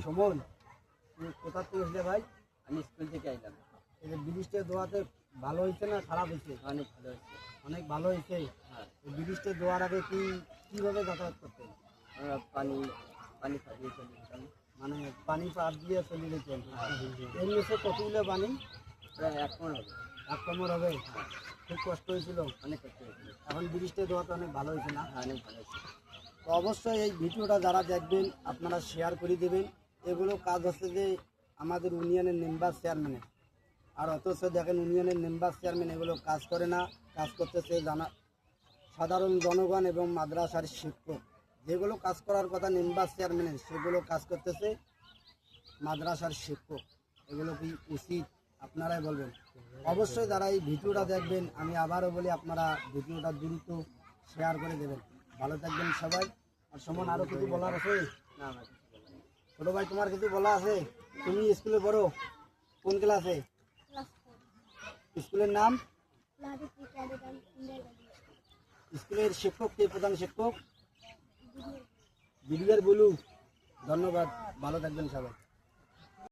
সুমন, তুই কোথা থেকে এসলে ভাই? আমি স্কুল থেকে আইলাম। এই যে ব্রিজটা দোয়াতে ভালো হয়েছে না খারাপ হয়েছে? অনেক ভালো হচ্ছে। অনেক ভালো হয়েছে। হ্যাঁ, এই ব্রিজটা দোয়ার আগে কিভাবে যাতায়াত করতেন? আমরা পানি পানি খাইয়ে চলে যেতাম। মানে পানি পার দিয়ে চলে যেতেন? হ্যাঁ, এর নিচে কতগুলো পানি? প্রায় 1 কোণ হবে। আক্রমণ হবে? খুব কষ্ট হয়েছিল? অনেক কষ্ট হয়েছিল। এখন ব্রিজটা দোয়াতে অনেক ভালো হয়েছে না? হ্যাঁ, অনেক ভালো হয়েছে। তো অবশ্যই এই ভিডিওটা যারা দেখবেন আপনারা শেয়ার করে দেবেন। এগুলো কাজ হচ্ছে যে আমাদের ইউনিয়নের মেম্বার চেয়ারম্যানের, আর অথচ দেখেন ইউনিয়নের মেম্বার চেয়ারম্যান এগুলো কাজ করে না, কাজ করতেছে সাধারণ জনগণ এবং মাদ্রাসার শিক্ষক। যেগুলো কাজ করার কথা মেম্বার চেয়ারম্যানের, সেগুলো কাজ করতেছে মাদ্রাসার শিক্ষক। এগুলো কি উচিত? আপনারাই বলবেন। অবশ্যই যারা এই ভিডিওটা দেখবেন, আমি আবারও বলি আপনারা ভিডিওটা দ্রুত শেয়ার করে দেবেন। ভালো থাকবেন সবাই। আর সুমন, আরও কিছু বলার আছে? না, আমার কিছু বলার নেই। ছোটো ভাই, তোমার কিছু বলা আছে? তুমি স্কুলে পড়ো, কোন ক্লাসে? স্কুলের নাম? স্কুলের শিক্ষক কে? প্রধান শিক্ষক? বিডিআর বলু। ধন্যবাদ, ভালো থাকবেন সবাই।